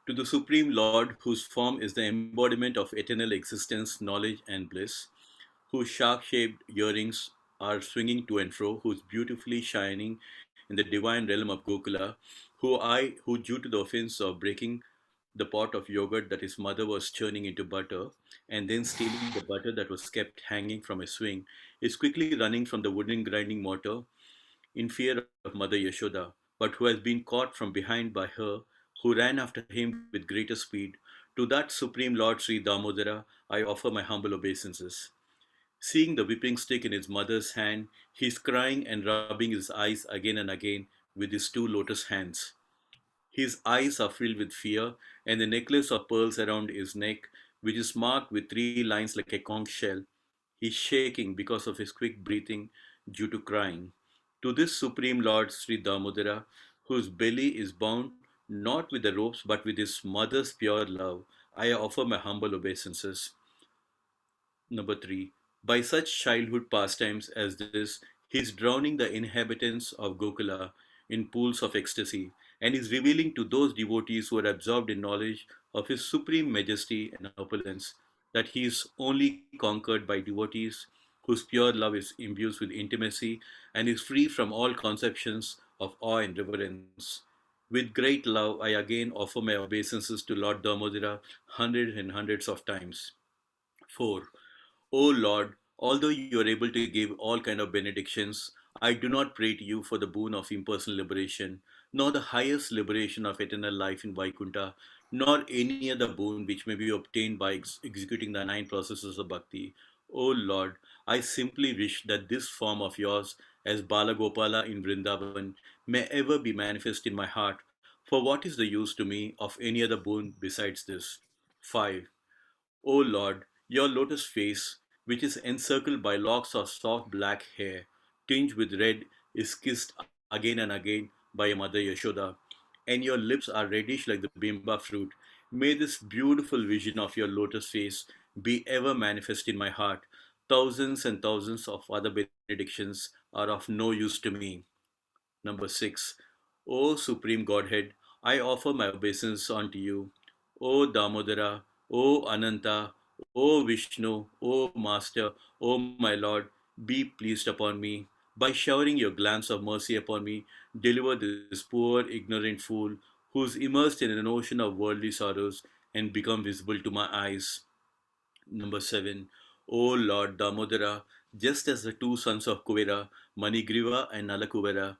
To the Supreme Lord, whose form is the embodiment of eternal existence, knowledge, and bliss, whose shark-shaped earrings are swinging to and fro, who's beautifully shining in the divine realm of Gokula, who due to the offense of breaking the pot of yogurt that his mother was churning into butter, and then stealing the butter that was kept hanging from a swing, is quickly running from the wooden grinding mortar in fear of Mother Yashoda, but who has been caught from behind by her, who ran after him with greater speed. To that Supreme Lord Sri Damodara, I offer my humble obeisances. Seeing the whipping stick in his mother's hand, he is crying and rubbing his eyes again and again with his two lotus hands. His eyes are filled with fear, and the necklace of pearls around his neck, which is marked with three lines like a conch shell, is shaking because of his quick breathing, due to crying. To this Supreme Lord Sri Damodara, whose belly is bound not with the ropes but with his mother's pure love, I offer my humble obeisances. Number three, by such childhood pastimes as this, he is drowning the inhabitants of Gokula in pools of ecstasy and is revealing to those devotees who are absorbed in knowledge of his supreme majesty and opulence that he is only conquered by devotees whose pure love is imbued with intimacy and is free from all conceptions of awe and reverence. With great love, I again offer my obeisances to Lord Damodara hundreds and hundreds of times. 4. O Lord, although you are able to give all kind of benedictions, I do not pray to you for the boon of impersonal liberation, nor the highest liberation of eternal life in Vaikuntha, nor any other boon which may be obtained by executing the nine processes of bhakti. O Lord, I simply wish that this form of yours as Balagopala in Vrindavan may ever be manifest in my heart, for what is the use to me of any other boon besides this? 5. O Lord, your lotus face, which is encircled by locks of soft black hair, tinged with red, is kissed again and again by your mother Yashoda, and your lips are reddish like the bimba fruit. May this beautiful vision of your lotus face be ever manifest in my heart. Thousands and thousands of other benedictions are of no use to me. Number 6. O Supreme Godhead, I offer my obeisance unto you. O Damodara, O Ananta, O Vishnu, O Master, O my Lord, be pleased upon me. By showering your glance of mercy upon me, deliver this poor ignorant fool who is immersed in an ocean of worldly sorrows and become visible to my eyes. Number 7. O Lord Damodara, just as the two sons of Kuvera, Manigriva and Nalakuvera,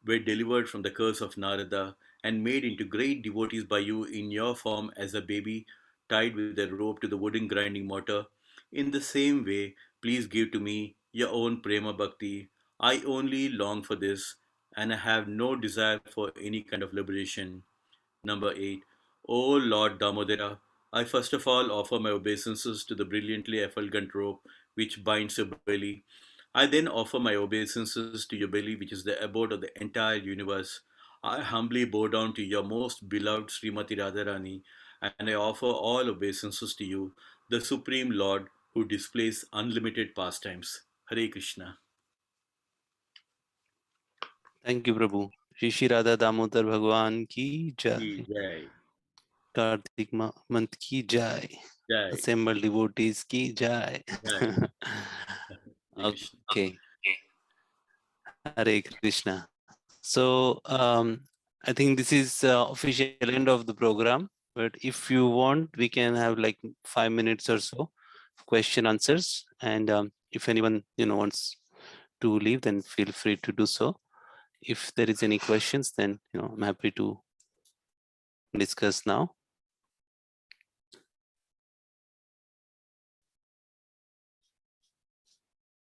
were delivered from the curse of Narada and made into great devotees by you in your form as a baby tied with a rope to the wooden grinding mortar, in the same way, please give to me your own Prema Bhakti. I only long for this, and I have no desire for any kind of liberation. Number 8. O Lord Damodara, I first of all offer my obeisances to the brilliantly effulgent rope which binds your belly. I then offer my obeisances to your belly, which is the abode of the entire universe. I humbly bow down to your most beloved Srimati Radharani, and I offer all obeisances to you, the Supreme Lord who displays unlimited pastimes. Hare Krishna. Thank you, Prabhu. Shri Shri Radha Damodar Bhagwan ki Ki jai. Jai. Kartik month ki jai. Jai. Assembled devotees ki jai. Jai. Hare Krishna. Okay. Hare Krishna. So I think this is official end of the program. But if you want, we can have like 5 minutes or so question answers. And if anyone wants to leave, then feel free to do so. If there is any questions, then I'm happy to discuss now.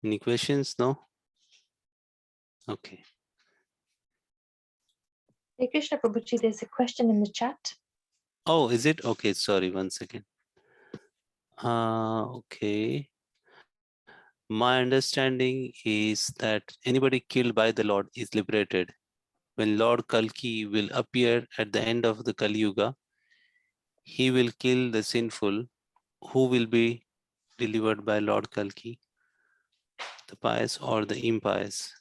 Any questions? No? Okay. Hare Krishna Prabhuji, there's a question in the chat. Oh, is it? Okay, sorry, 1 second. Okay. My understanding is that anybody killed by the Lord is liberated. When Lord Kalki will appear at the end of the Kali Yuga, he will kill the sinful who will be delivered by Lord Kalki, the pious or the impious.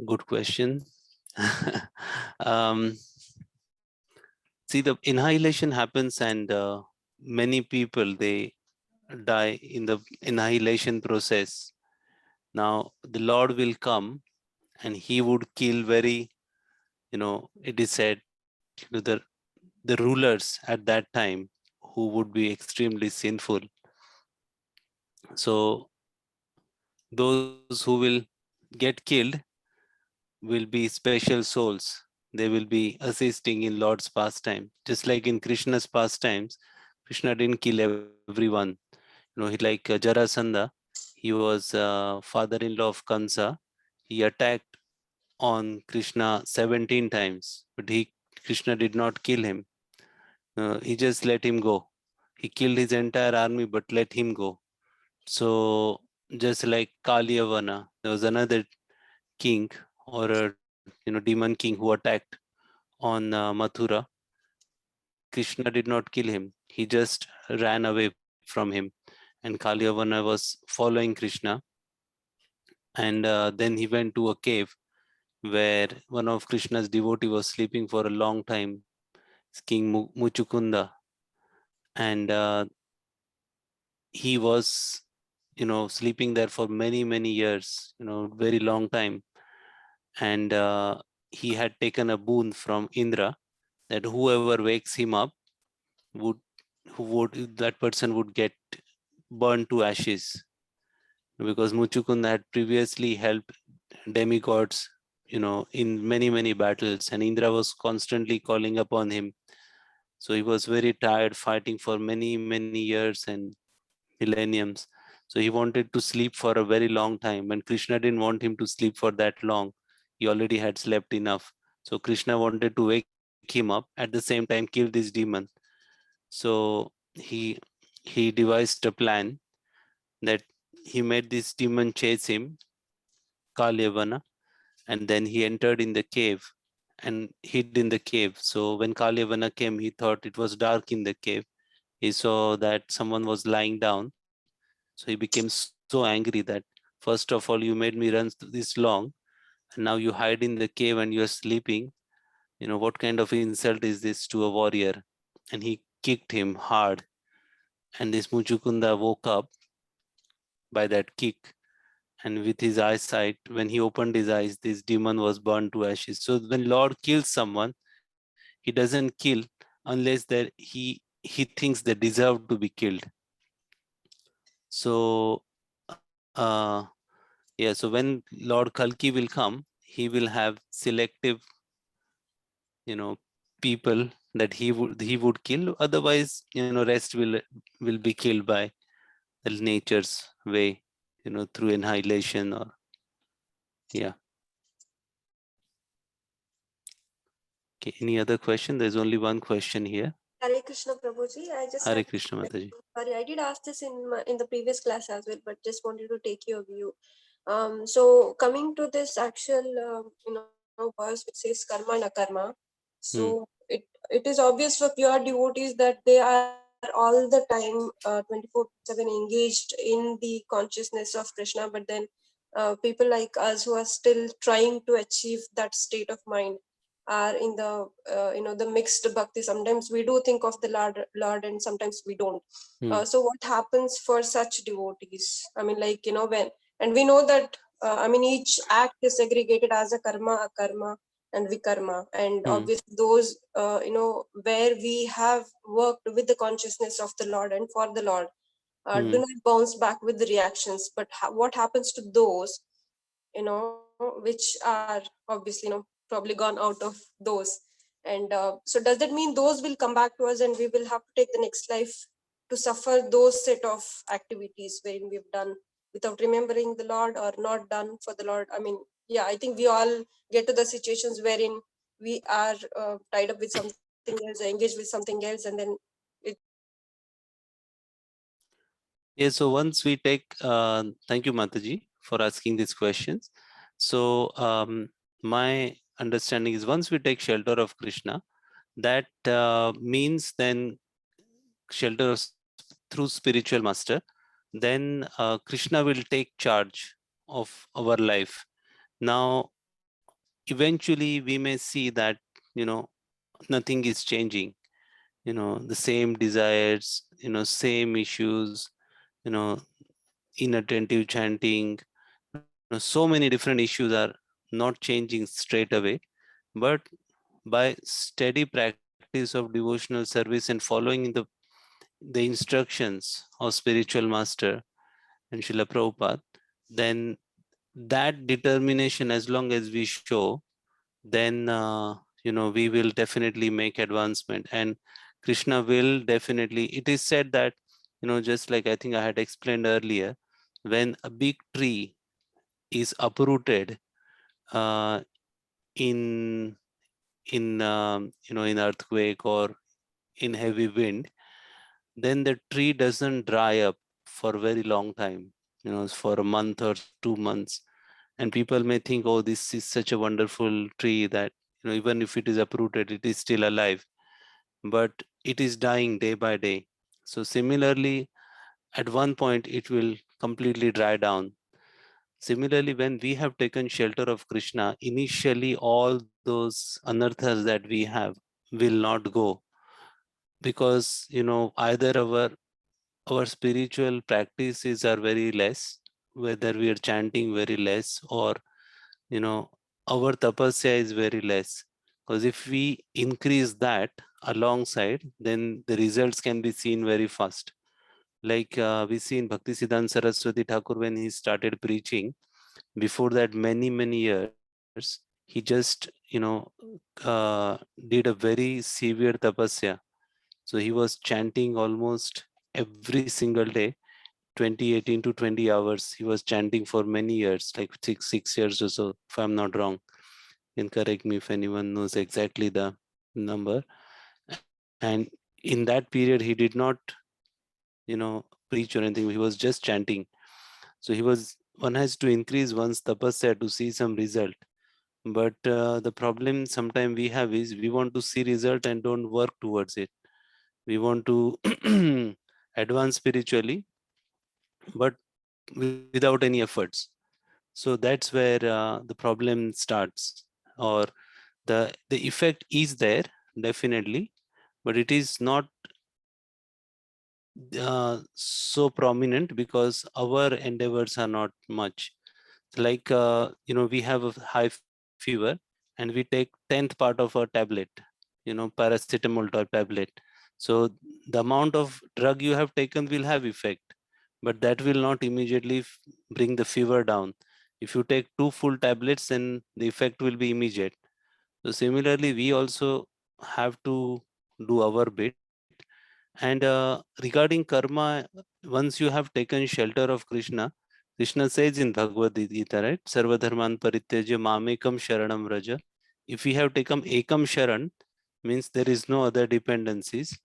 Good question. See, the annihilation happens and many people, they die in the annihilation process. Now the Lord will come and he would kill very, it is said, the rulers at that time who would be extremely sinful. So those who will get killed will be special souls. They will be assisting in Lord's pastime. Just like in Krishna's pastimes, Krishna didn't kill everyone. He like Jarasandha, he was father-in-law of Kansa. He attacked on Krishna 17 times, but Krishna did not kill him. He just let him go. He killed his entire army, but let him go. So just like Kaliyavana, there was another king or a demon king who attacked on Mathura. Krishna did not kill him. He just ran away from him. And Kalyavana was following Krishna. And then he went to a cave where one of Krishna's devotee was sleeping for a long time, King Muchukunda. And he was, sleeping there for many, many years, very long time. And he had taken a boon from Indra that whoever wakes him up that person would get burned to ashes, because Muchukunda had previously helped demigods, in many, many battles, and Indra was constantly calling upon him. So he was very tired fighting for many, many years and millenniums. So he wanted to sleep for a very long time, and Krishna didn't want him to sleep for that long. He already had slept enough. So Krishna wanted to wake him up, at the same time kill this demon. So he devised a plan that he made this demon chase him, Kalyavana, and then he entered in the cave and hid in the cave. So when Kalyavana came, he thought it was dark in the cave. He saw that someone was lying down. So he became so angry that, first of all, you made me run this long, and now you hide in the cave and you're sleeping. What kind of insult is this to a warrior? And he kicked him hard. And this Muchukunda woke up by that kick. And with his eyesight, when he opened his eyes, this demon was burned to ashes. So when Lord kills someone, he doesn't kill unless that he thinks they deserve to be killed. So so when Lord Kalki will come, he will have selective, people that he would kill. Otherwise, rest will be killed by the nature's way, through annihilation or yeah. Okay, any other question? There's only one question here. Hare Krishna Prabhuji. I just Hare have- Krishna Mataji. sorry, I did ask this in the previous class as well, but just wanted to take your view. So coming to this actual verse which says karma na karma. So it is obvious for pure devotees that they are all the time 24/7 engaged in the consciousness of Krishna, but then people like us who are still trying to achieve that state of mind are in the the mixed bhakti. Sometimes we do think of the Lord and sometimes we don't. So what happens for such devotees? I mean, like, when, and we know that each act is segregated as a karma, akarma, and vikarma, and obviously those where we have worked with the consciousness of the Lord and for the Lord do not bounce back with the reactions. But what happens to those which are obviously probably gone out of those, and so does that mean those will come back to us and we will have to take the next life to suffer those set of activities wherein we've done without remembering the Lord or not done for the Lord? I mean, yeah, I think we all get to the situations wherein we are tied up with something else, engaged with something else, and then Yeah, so once we take, thank you, Mataji, for asking these questions. So my understanding is, once we take shelter of Krishna, that means then shelter through spiritual master, then Krishna will take charge of our life. Now, eventually we may see that, nothing is changing, the same desires, same issues, inattentive chanting, so many different issues are not changing straight away. But by steady practice of devotional service and following the instructions of spiritual master and Srila Prabhupada, then that determination, as long as we show, then we will definitely make advancement, and Krishna will definitely, it is said that, just like I think I had explained earlier, when a big tree is uprooted in in earthquake or in heavy wind, then the tree doesn't dry up for a very long time, for a month or 2 months. And people may think, oh, this is such a wonderful tree that, even if it is uprooted, it is still alive, but it is dying day by day. So similarly, at one point, it will completely dry down. Similarly, when we have taken shelter of Krishna, initially all those anarthas that we have will not go, because either our spiritual practices are very less, whether we are chanting very less, or our tapasya is very less. Because if we increase that alongside, then the results can be seen very fast. Like we see in Bhaktisiddhanta Saraswati Thakur, when he started preaching, before that many years, he just did a very severe tapasya. So he was chanting almost every single day, 20, 18 to 20 hours. He was chanting for many years, like six years or so, if I'm not wrong. You can correct me if anyone knows exactly the number. And in that period, he did not, preach or anything. He was just chanting. So one has to increase one's tapasya to see some result. But the problem sometimes we have is we want to see result and don't work towards it. We want to advance spiritually, but without any efforts. So that's where the problem starts, or the effect is there definitely, but it is not so prominent because our endeavors are not much. Like we have a high fever and we take 10th part of a tablet, paracetamol tablet. So the amount of drug you have taken will have effect, but that will not immediately bring the fever down. If you take 2 full tablets, then the effect will be immediate. So similarly, we also have to do our bit. And regarding karma, once you have taken shelter of Krishna, Krishna says in Bhagavad Gita, right? Sarvadharman parityajya mamekam sharanam raja. If we have taken ekam sharan, means there is no other dependencies.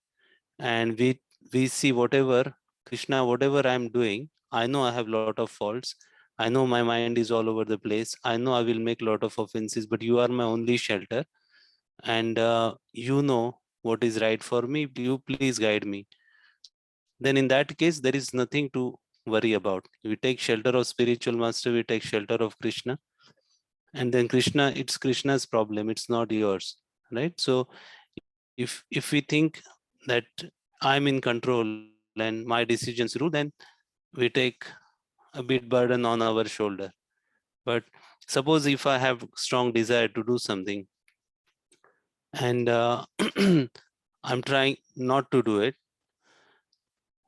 And we see whatever, Krishna, whatever I am doing, I know I have lot of faults. I know my mind is all over the place. I know I will make lot of offenses, but you are my only shelter. And you know what is right for me. You please guide me. Then in that case, there is nothing to worry about. We take shelter of spiritual master, we take shelter of Krishna, and then Krishna, it's Krishna's problem, it's not yours, right? So if we think that I'm in control and my decisions rule, then we take a bit burden on our shoulder. But suppose if I have strong desire to do something and I'm trying not to do it,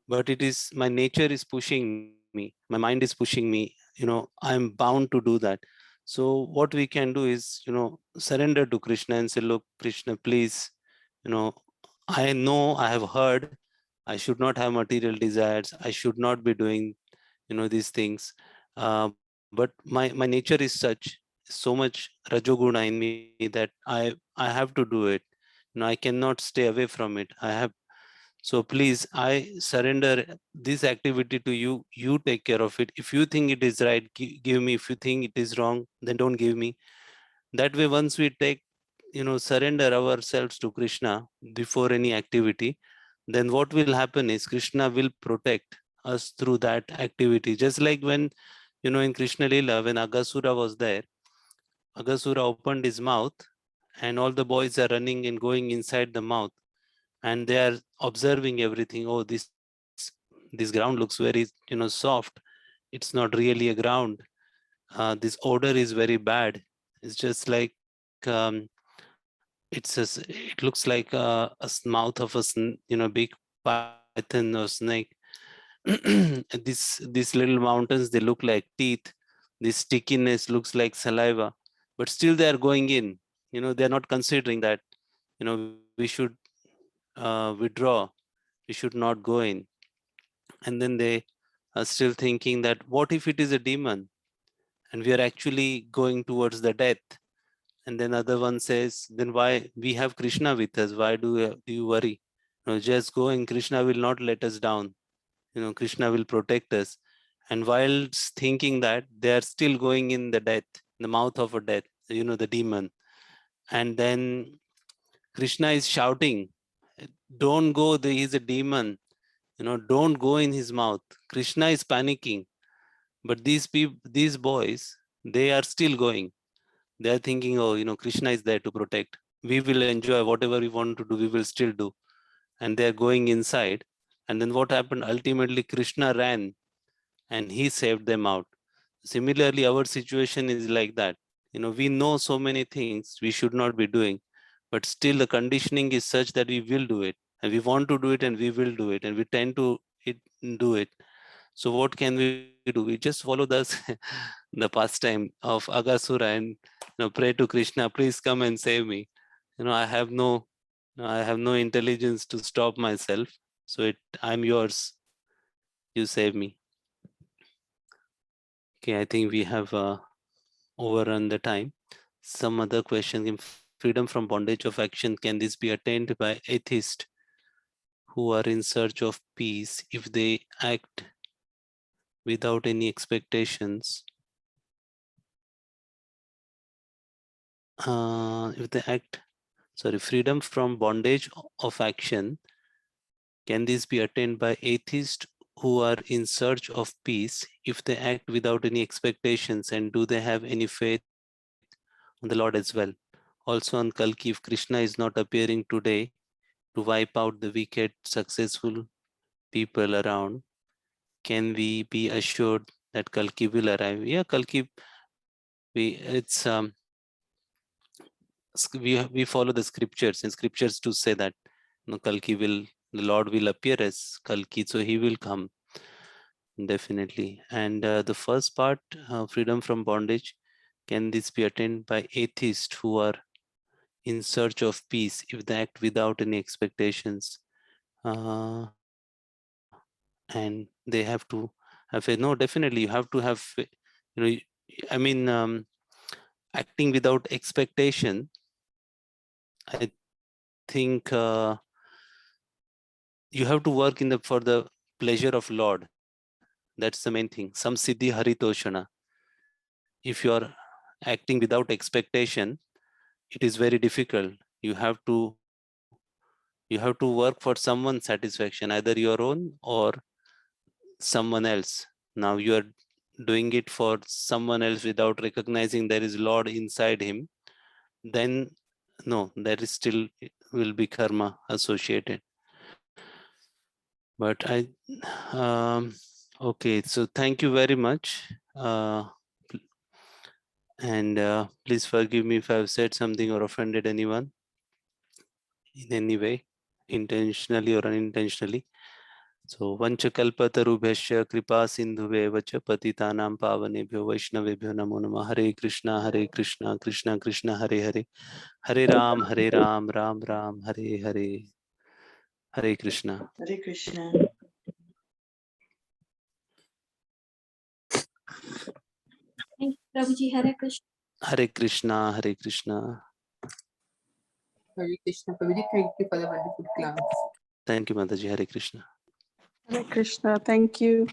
but it is my nature is pushing me, my mind is pushing me, I'm bound to do that. So what we can do is surrender to Krishna and say, look, Krishna, please, I know I have heard I should not have material desires, I should not be doing these things, but my nature is such, so much rajoguna in me, that I have to do it. I cannot stay away from it. So please, I surrender this activity to you. You take care of it. If you think it is right, give me. If you think it is wrong, then don't give me. That way, once we take, surrender ourselves to Krishna before any activity, then what will happen is Krishna will protect us through that activity. Just like when, in Krishna Lila, when Agasura was there, Agasura opened his mouth and all the boys are running and going inside the mouth, and they are observing everything. Oh, this ground looks very soft. It's not really a ground. This odor is very bad. It's just like it looks like mouth of a big python or snake. These little mountains, they look like teeth. This stickiness looks like saliva, but still they are going in. They are not considering that we should withdraw, we should not go in. And then they are still thinking that what if it is a demon and we are actually going towards the death? And then other one says, then why we have Krishna with us, why do you worry? Just go and Krishna will not let us down. Krishna will protect us. And while thinking that, they are still going in the death, the mouth of a death, the demon. And then Krishna is shouting, don't go, he's a demon, don't go in his mouth. Krishna is panicking. But these boys, they are still going. They are thinking, oh, Krishna is there to protect. We will enjoy whatever we want to do, we will still do. And they are going inside. And then what happened? Ultimately, Krishna ran and he saved them out. Similarly, our situation is like that. We know so many things we should not be doing, but still the conditioning is such that we will do it, and we want to do it, and we will do it, and we tend to do it. So what can we do? We just follow the pastime of Agasura and pray to Krishna, please come and save me. I have no intelligence to stop myself. So I'm yours. You save me. Okay, I think we have overrun the time. Some other question: in freedom from bondage of action, can this be attained by atheists who are in search of peace if they act without any expectations? Freedom from bondage of action, can this be attained by atheists who are in search of peace if they act without any expectations, and do they have any faith on the Lord as well? Also on Kalki, if Krishna is not appearing today to wipe out the wicked, successful people around, can we be assured that Kalki will arrive? Yeah, Kalki, we follow the scriptures, and scriptures do say that Kalki the Lord will appear as Kalki, so he will come definitely. And the first part, freedom from bondage, can this be attained by atheists who are in search of peace if they act without any expectations? And they have to have faith. No, definitely you have to have, acting without expectation, I think you have to work for the pleasure of Lord. That's the main thing. Samsiddhi haritoshana. If you are acting without expectation, it is very difficult. You have to work for someone's satisfaction, either your own or someone else. Now you are doing it for someone else without recognizing there is Lord inside him, then no, there is still will be karma associated. But okay, so thank you very much. And please forgive me if I've said something or offended anyone in any way, intentionally or unintentionally. So vanchakalpatarubhyasya kripa sindhuve vacha patitanam pavanebhyo vaishnavebhyo namo namah. Hare Krishna Krishna Krishna Hare Hare, Hare Ram Ram Ram Hare Hare. Hare Krishna. Hare Krishna. Thank you, Prabhuji. Hare Krishna. Hare Krishna, Hare Krishna. Hare Krishna. Prabhuji, thank you for the wonderful class. Thank you, Mataji. Hare Krishna. Hare Krishna. Thank you.